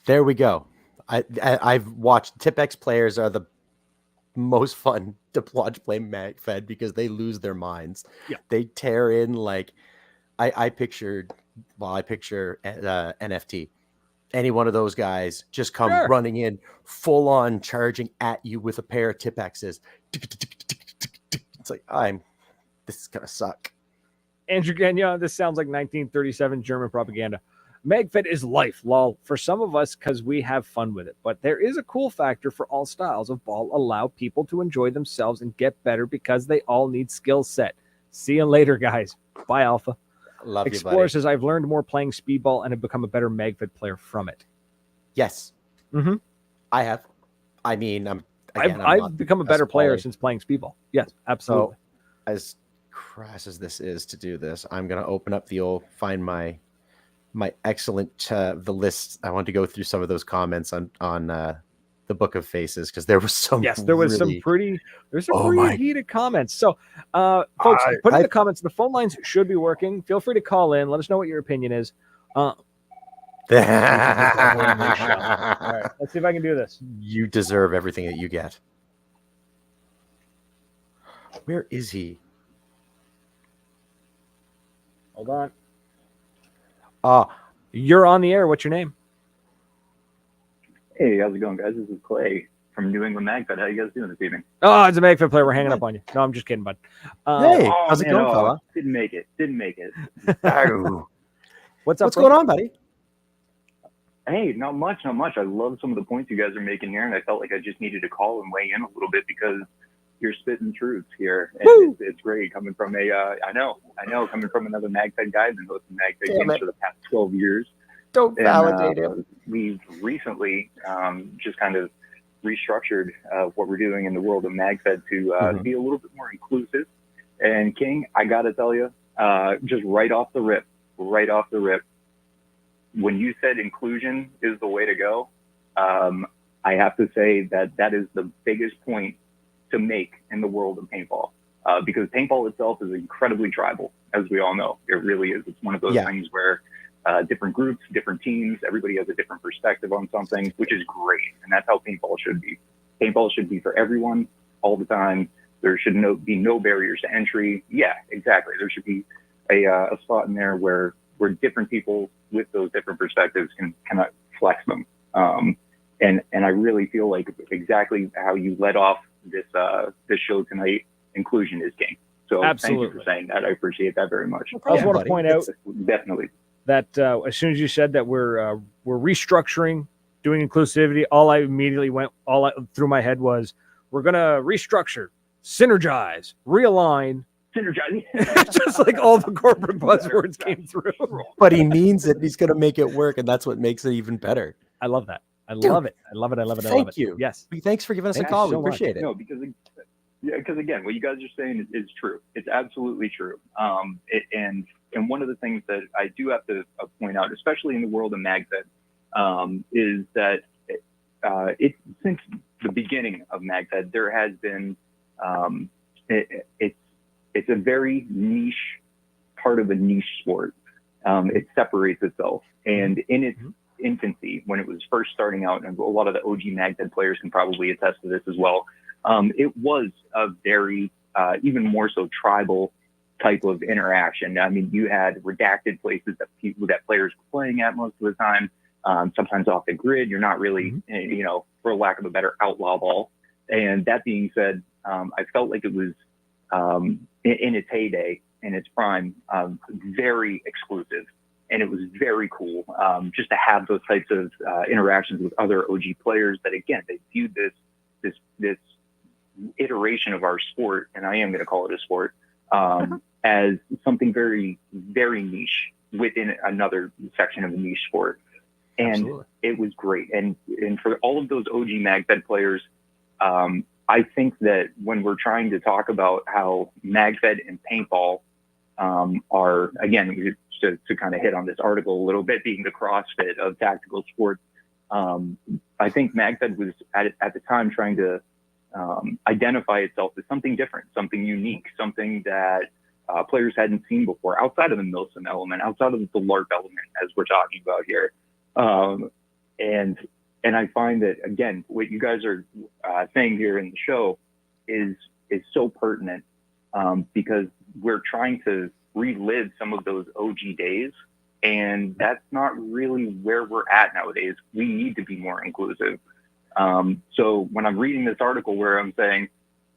there we go. I've watched Tipex players are the most fun to watch play Magfed because they lose their minds. Yeah. They tear in like I picture NFT. Any one of those guys just come running in full on charging at you with a pair of Tipexes. It's like, this is gonna suck. Andrew Gagnon, this sounds like 1937 German propaganda. Magfed is life, lol, for some of us because we have fun with it. But there is a cool factor for all styles of ball. Allow people to enjoy themselves and get better because they all need skill set. See you later, guys. Bye, Alpha. Love you, Explorer buddy. says, I've learned more playing speedball and have become a better Magfed player from it. Yes. Mm-hmm. I have. I mean, I've become a better player since playing speedball. Yes, absolutely. So, as crass as this is to do this, I'm going to open up find my excellent the list. I want to go through some of those comments on the Book of Faces because there was some. Yes, there was really, some pretty heated comments. So, folks, put in the comments. The phone lines should be working. Feel free to call in. Let us know what your opinion is. All right, let's see if I can do this. You deserve everything that you get. Where is he? Hold on. You're on the air. What's your name? Hey, how's it going, guys? This is Clay from New England Magfed. How you guys doing this evening? Oh, it's a Magfed player. We're hanging up on you. No, I'm just kidding, bud. Hey, how's it going, fella? Didn't make it. What's up? What's going on, buddy? Hey, not much. I love some of the points you guys are making here, and I felt like I just needed to call and weigh in a little bit because you're spitting truths here, and it's great coming from I know, coming from another Magfed guy. I've been hosting Magfed games for the past 12 years. Don't validate him. We've recently just kind of restructured what we're doing in the world of Magfed to be a little bit more inclusive. And King, I got to tell you, just right off the rip, when you said inclusion is the way to go, I have to say that is the biggest point to make in the world of paintball, because paintball itself is incredibly tribal, as we all know. It really is. It's one of those things where different groups, different teams, everybody has a different perspective on something, which is great. And that's how paintball should be. Paintball should be for everyone all the time. There should be no barriers to entry. Yeah, exactly. There should be a spot in there where different people with those different perspectives can kind of flex them. And I really feel like exactly how you led off this show tonight, inclusion is king. So absolutely. Thank you for saying that. I appreciate that very much. I just want to point out definitely that as soon as you said that we're restructuring, doing inclusivity, all I immediately went through my head was we're gonna restructure, synergize, realign. Synergizing. Just like all the corporate buzzwords came through. But he means it. He's gonna make it work, and that's what makes it even better. I love that. I love it. Thank you. Yes. Thanks for giving us a call. We appreciate it. No, because again, what you guys are saying is true. It's absolutely true. And one of the things that I do have to point out, especially in the world of Magfed, is that since the beginning of Magfed, there has been it's a very niche part of a niche sport. It separates itself, and in its infancy, when it was first starting out, and a lot of the OG Magfed players can probably attest to this as well, it was a very, even more so, tribal type of interaction. I mean, you had redacted places that players were playing at most of the time, sometimes off the grid. You're not really, for lack of a better, outlaw ball. And that being said, I felt like it was, in its heyday, in its prime, very exclusive. And it was very cool just to have those types of interactions with other OG players that, again, they viewed this iteration of our sport, and I am going to call it a sport, as something very, very niche within another section of a niche sport. And absolutely. It was great. And for all of those OG Magfed players, I think that when we're trying to talk about how Magfed and paintball are, again, to kind of hit on this article a little bit, being the CrossFit of tactical sports, I think Magfed was at the time trying to identify itself as something different, something unique, something that players hadn't seen before, outside of the Milsim element, outside of the LARP element, as we're talking about here. And I find that, again, what you guys are saying here in the show is so pertinent, because we're trying to relive some of those OG days, and that's not really where we're at nowadays. We need to be more inclusive. So when I'm reading this article where I'm saying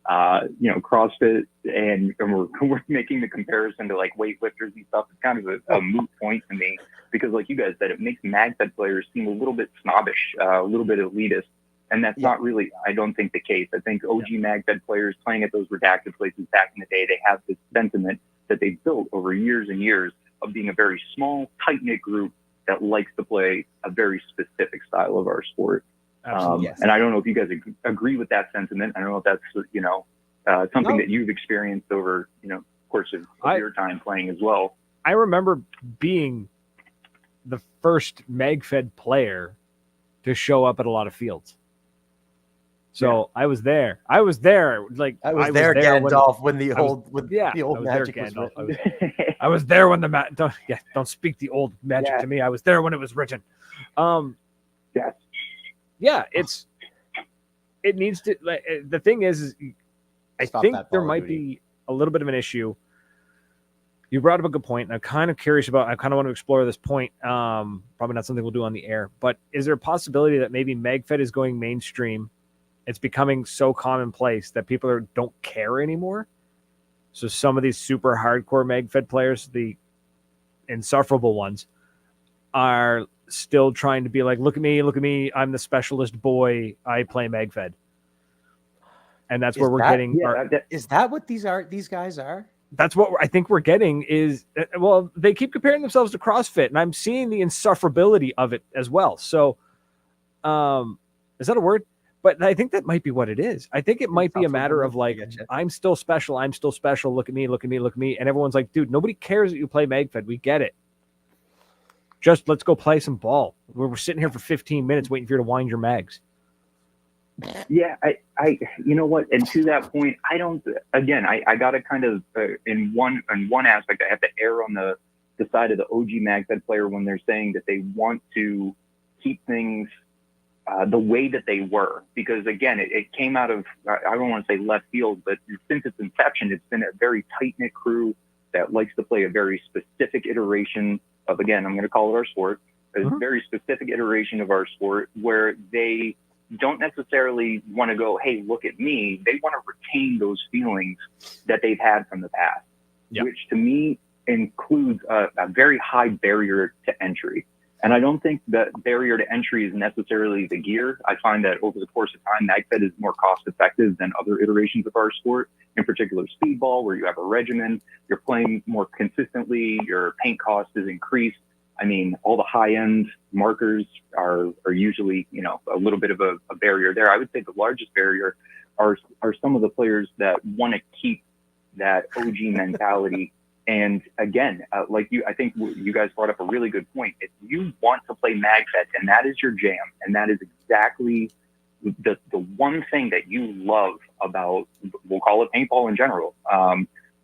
CrossFit, and we're making the comparison to like weightlifters and stuff. It's kind of a moot point to me because, like you guys said, it makes Magfed players seem a little bit snobbish, a little bit elitist, and that's not really, I don't think, the case. I think OG Magfed players playing at those redacted places back in the day, they have this sentiment that they built over years and years of being a very small, tight-knit group that likes to play a very specific style of our sport. Absolutely. And I don't know if you guys agree with that sentiment. I don't know if that's, something that you've experienced over, course of your time playing as well. I remember being the first Magfed player to show up at a lot of fields. So I was there. Like I was there, Gandalf, when the old Magic was written. I was there when the don't speak the old Magic to me. I was there when it was written. Yes. Yeah, it needs to. The thing is I think there might be a little bit of an issue. You brought up a good point, and I'm kind of curious about. I kind of want to explore this point. Probably not something we'll do on the air, but is there a possibility that maybe Magfed is going mainstream? It's becoming so commonplace that people don't care anymore. So some of these super hardcore Magfed players, the insufferable ones, are still trying to be like, look at me, I'm the specialist boy, I play Magfed. And that's where we're getting. Is that what these guys are? That's what I think we're getting is, well, they keep comparing themselves to CrossFit, and I'm seeing the insufferability of it as well. So is that a word? But I think that might be what it is. I think it might be a matter of like, I'm still special. Look at me. And everyone's like, dude, nobody cares that you play Magfed. We get it. Just let's go play some ball. We're sitting here for 15 minutes waiting for you to wind your mags. Yeah, I you know what? And to that point, I got to kind of, in one aspect, I have to err on the side of the OG Magfed player when they're saying that they want to keep things the way that they were, because again, it came out of, I don't want to say left field, but since its inception, it's been a very tight-knit crew that likes to play a very specific iteration of, again, I'm going to call it our sport, a very specific iteration of our sport where they don't necessarily want to go, hey, look at me. They want to retain those feelings that they've had from the past, which to me includes a very high barrier to entry. And I don't think that barrier to entry is necessarily the gear. I find that over the course of time, Magfed is more cost effective than other iterations of our sport, in particular Speedball, where you have a regimen, you're playing more consistently, your paint cost is increased. I mean, all the high end markers are usually, a little bit of a barrier there. I would say the largest barrier are some of the players that want to keep that OG mentality. And again, I think you guys brought up a really good point. If you want to play Magfed and that is your jam, and that is exactly the one thing that you love about, we'll call it paintball in general,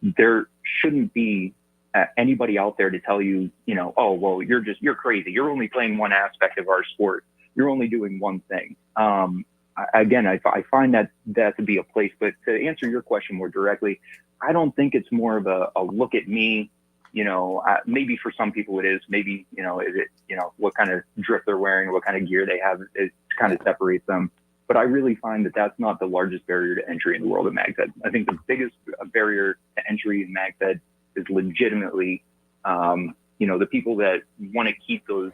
there shouldn't be anybody out there to tell you, oh, well, you're crazy. You're only playing one aspect of our sport. You're only doing one thing. Again, I find that to be a place, but to answer your question more directly, I don't think it's more of a look at me, maybe for some people it is, maybe, is it, what kind of drip they're wearing, what kind of gear they have, it kind of separates them. But I really find that that's not the largest barrier to entry in the world of Magfed. I think the biggest barrier to entry in Magfed is legitimately, the people that want to keep those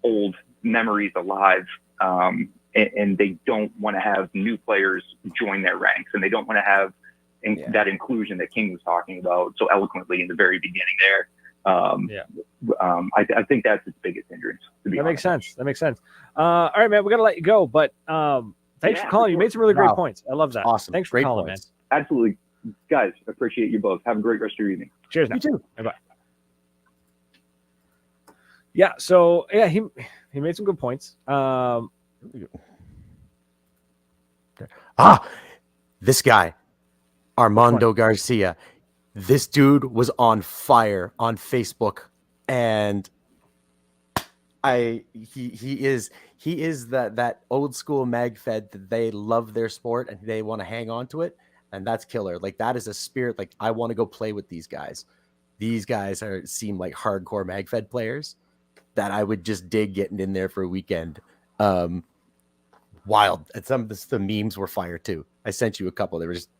old memories alive, and they don't want to have new players join their ranks, and they don't want to have that inclusion that King was talking about so eloquently in the very beginning there. I think that's its biggest hindrance. That makes sense. All right, man, we got to let you go, but thanks for calling. You made some really great points. I love that. Awesome. Thanks for calling, man. Absolutely. Guys, appreciate you both. Have a great rest of your evening. Cheers now. You too. Bye-bye. Yeah, so he made some good points. This guy, Armando Garcia, this dude was on fire on Facebook, and he is that old school Magfed that they love their sport and they want to hang on to it, and that's killer. Like, that is a spirit. Like, I want to go play with these guys. These guys seem like hardcore Magfed players that I would just dig getting in there for a weekend. Wild. And some of the memes were fire too. I sent you a couple. They were just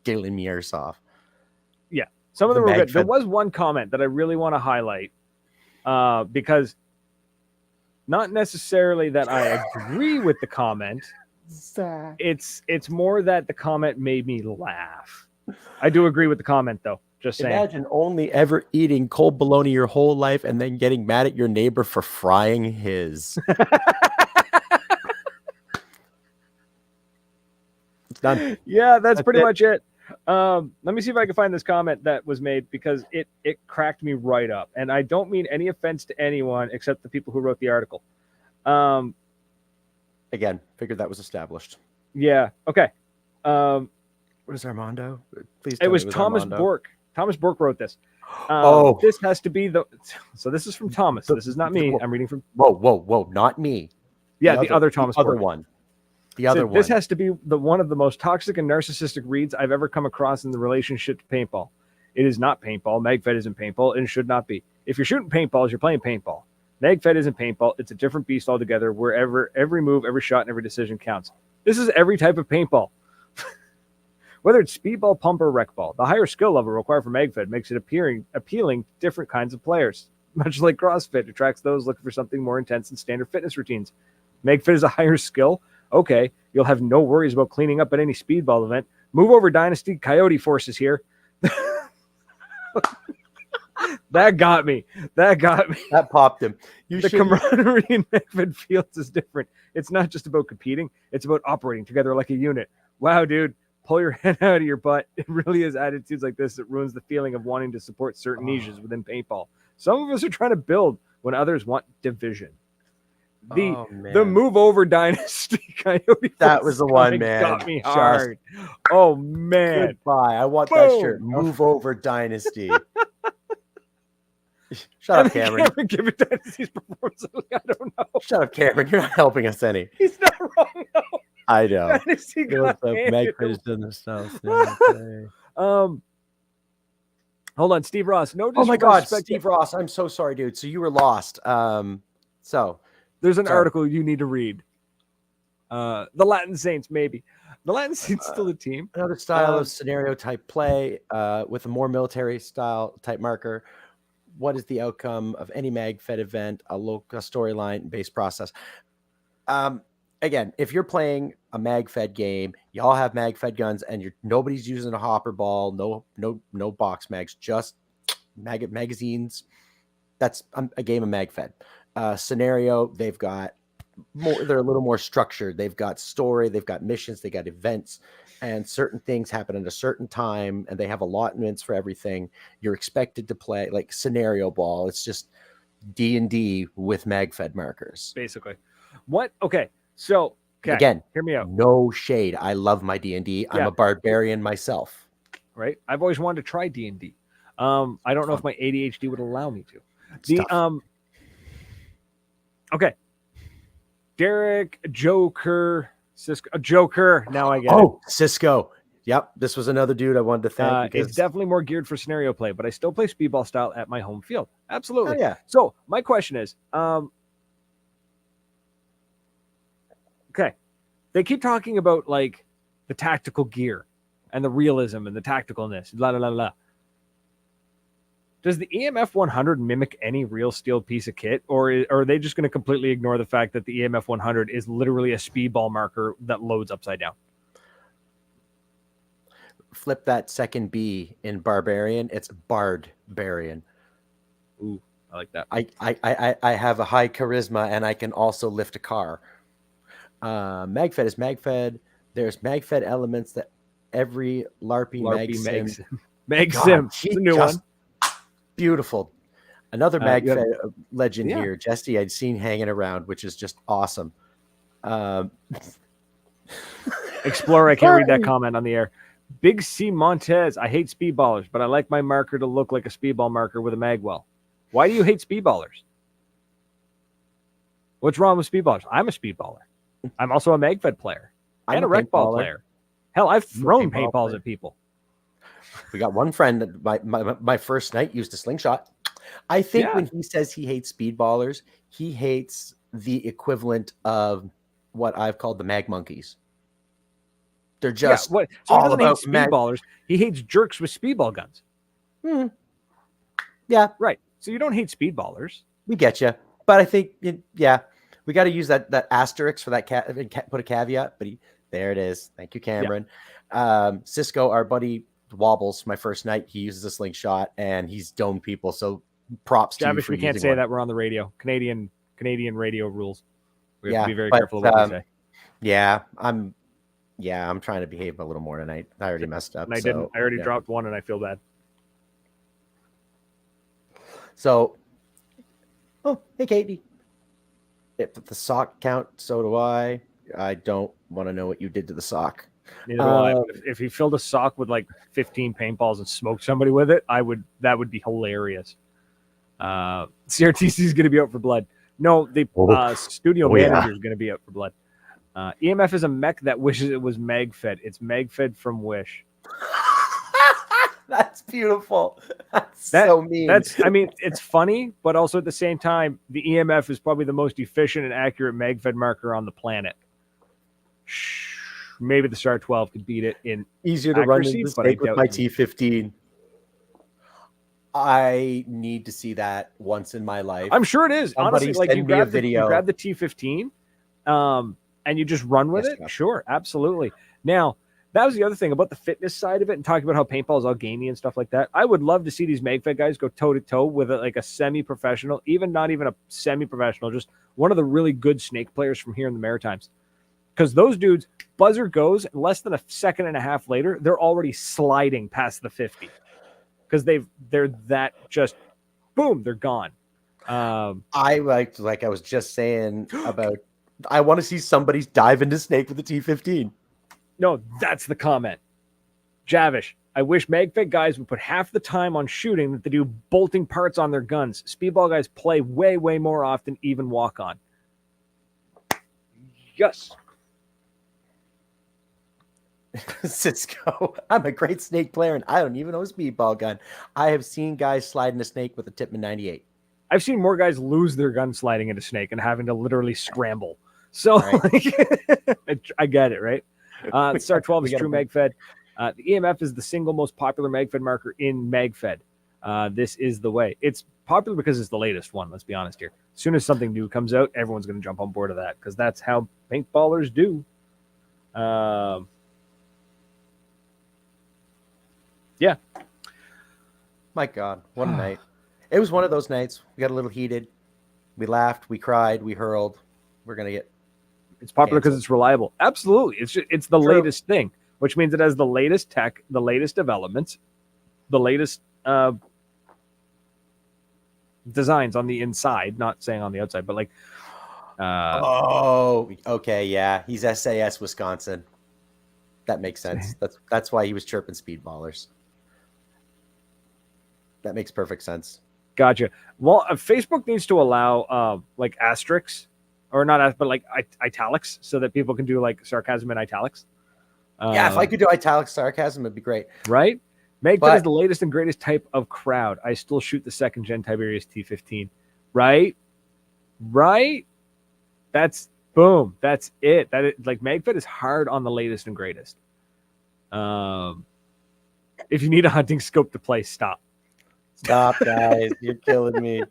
giggling me ears off. Yeah, some of them The were good. There Magfed. was one comment that I really want to highlight because not necessarily that I agree with the comment. It's more that the comment made me laugh. I do agree with the comment though. Just saying. Imagine only ever eating cold bologna your whole life and then getting mad at your neighbor for frying his. It's done. Yeah, that's pretty it. much it. Let me see if I can find this comment that was made because it cracked me right up. And I don't mean any offense to anyone except the people who wrote the article. Again, figured that was established. Yeah. Okay. What is Armando? Please tell It was me Thomas Armando. Bork. Thomas Bork wrote this. This has to be the. So this is from Thomas. This is not me. I'm reading from. Whoa! Not me. Yeah, the other Thomas Bork. The other one. This has to be one of the most toxic and narcissistic reads I've ever come across in the relationship to paintball. It is not paintball. Magfed isn't paintball, and should not be. If you're shooting paintballs, you're playing paintball. Magfed isn't paintball. It's a different beast altogether. Wherever every move, every shot, and every decision counts. This is every type of paintball. Whether it's speedball, pump, or rec ball, the higher skill level required for Magfed makes it appealing to different kinds of players. Much like CrossFit attracts those looking for something more intense than standard fitness routines. Magfed is a higher skill. Okay, you'll have no worries about cleaning up at any speedball event. Move over, Dynasty. Coyote forces here. That got me. That popped him. The camaraderie in Magfed fields is different. It's not just about competing. It's about operating together like a unit. Wow, dude. Pull your head out of your butt. It really is attitudes like this that ruins the feeling of wanting to support certain niches within paintball. Some of us are trying to build when others want division. The move over Dynasty Coyote. That was the one, man. Got me hard. Oh man. Goodbye. I want that shirt. Move over Dynasty. Shut up, Cameron. Give it Dynasty's performance. I don't know. Shut up, Cameron. You're not helping us any. He's not wrong though. I know. Dynasty got Magfed's done this stuff. Hold on, Steve Ross. No, oh my God, Steve Ross. I'm so sorry, dude. So you were lost. So there's an article you need to read. The Latin Saints, maybe. The Latin Saints still a team. Another style of scenario type play with a more military style type marker. What is the outcome of any Magfed event? A local storyline based process. Again, if you're playing a Magfed game, y'all have Magfed guns, and nobody's using a hopper ball, no box mags, just magazines. That's a game of Magfed. Scenario, they've got more. They're a little more structured. They've got story, they've got missions, they got events, and certain things happen at a certain time, and they have allotments for everything. You're expected to play like scenario ball. It's just D&D with Magfed markers, basically. What? Okay. So again, hear me out. No shade. I love my D&D. I'm a barbarian myself. Right. I've always wanted to try D&D. I don't know if my ADHD would allow me to. Okay. Derek, Joker, Cisco, Joker. Now I get it. Cisco. Yep. This was another dude I wanted to thank. It's definitely more geared for scenario play, but I still play speedball style at my home field. Absolutely. Oh, yeah. So my question is, okay. They keep talking about like the tactical gear and the realism and the tacticalness. La la la la. Does the EMF 100 mimic any real steel piece of kit, or are they just going to completely ignore the fact that the EMF 100 is literally a speedball marker that loads upside down? Flip that second B in barbarian. It's bard-barian. Ooh, I like that. I have a high charisma, and I can also lift a car. Magfed is Magfed. There's Magfed elements that every LARPy Magsim. Magsim. It's a new one. Beautiful. Another Magfed legend here. Jesse, I'd seen hanging around, which is just awesome. Explorer, I can't read that comment on the air. Big C Montez, I hate speedballers, but I like my marker to look like a speedball marker with a magwell. Why do you hate speedballers? What's wrong with speedballers? I'm a speedballer. I'm also a Magfed player and a rec ball player. Hell, I've thrown paintballs at people. We got one friend that my first night used a slingshot. I think when he says he hates speedballers, he hates the equivalent of what I've called the mag monkeys. They're just So he all doesn't hate about speedballers. He hates jerks with speedball guns. Yeah, right. So you don't hate speedballers. We get you, but I think we got to use that asterisk for that put a caveat. But there it is. Thank you, Cameron. Cisco, our buddy Wobbles, my first night, he uses a slingshot and he's domed people. So props to you for we can't say one. that we're on the radio. Canadian radio rules. We have to be very careful of what we say. I'm trying to behave a little more tonight. I already messed up. And I didn't. I already dropped one, and I feel bad. So, hey, Katie. If the sock count, so do I. I don't want to know what you did to the sock. Neither do I. If he filled a sock with like 15 paintballs and smoked somebody with it, that would be hilarious. CRTC is going to be out for blood. No, the studio manager is going to be out for blood. EMF is a mech that wishes it was Magfed. It's Magfed from Wish. That's beautiful. That's so mean. It's funny, but also at the same time, the EMF is probably the most efficient and accurate Magfed marker on the planet. Maybe the Star 12 could beat it in easier to accuracy, run the snake with my T15. I need to see that once in my life. I'm sure it is. Somebody honestly, like you grab the T15, and you just run with it. Yeah. Sure, absolutely. Now, that was the other thing about the fitness side of it and talking about how paintball is all gamey and stuff like that. I would love to see these Magfed guys go toe-to-toe with a semi-professional, not even a semi-professional, just one of the really good snake players from here in the Maritimes. Because those dudes, buzzer goes, less than a second and a half later, they're already sliding past the 50. Because they're that just, boom, they're gone. I like I was just saying about, I want to see somebody dive into snake with the T15. No, that's the comment. Javish, I wish Magfed guys would put half the time on shooting that they do bolting parts on their guns. Speedball guys play way, way more often, even walk on. Yes. Cisco, I'm a great snake player and I don't even know a speedball gun. I have seen guys slide in a snake with a Tipman 98. I've seen more guys lose their gun sliding into snake and having to literally scramble. So I get it, right? Star 12 is true Magfed. The EMF is the single most popular Magfed marker in Magfed. This is the way. It's popular because it's the latest one. Let's be honest here. As soon as something new comes out, everyone's going to jump on board of that because that's how paintballers do. Yeah. My God, what a night. It was one of those nights. We got a little heated. We laughed. We cried. We hurled. We're going to get... It's popular because it's reliable. Absolutely. It's the latest thing, which means it has the latest tech, the latest developments, the latest designs on the inside, not saying on the outside, but like... okay, yeah. He's SAS, Wisconsin. That makes sense. That's why he was chirping speedballers. That makes perfect sense. Gotcha. Well, Facebook needs to allow like asterisks, or not, but like italics, so that people can do like sarcasm in italics. Yeah, if I could do italic sarcasm, it'd be great. Right? Magfed is the latest and greatest type of crowd. I still shoot the second gen Tiberius T15. Right? That's boom. That's it. Like Magfed is hard on the latest and greatest. If you need a hunting scope to play, stop. Stop, guys. You're killing me.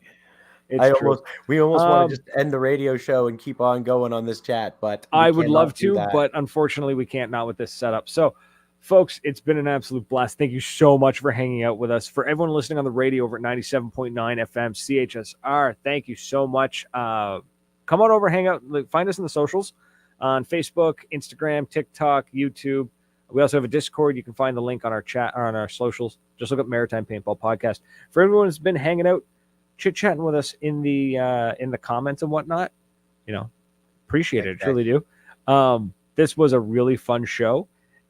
We almost want to just end the radio show and keep on going on this chat, but I would love to, but unfortunately we can't, not with this setup. So folks, it's been an absolute blast. Thank you so much for hanging out with us. For everyone listening on the radio over at 97.9 FM CHSR, thank you so much. Come on over, hang out, find us in the socials on Facebook, Instagram, TikTok, YouTube. We also have a Discord. You can find the link on our chat or on our socials. Just look up Maritime Paintball Podcast. For everyone who's been hanging out, chit-chatting with us in the comments and whatnot, appreciate it. Truly do. This was a really fun show.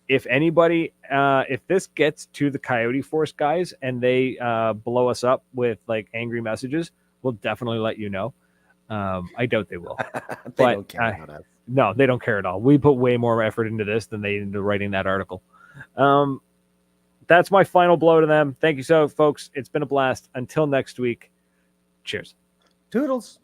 If anybody, if this gets to the Coyote Force guys and they blow us up with like angry messages, we'll definitely let you know. I doubt they will. They don't care about us. No, they don't care at all. We put way more effort into this than they into writing that article. That's my final blow to them. Thank you so, folks. It's been a blast. Until next week. Cheers. Toodles.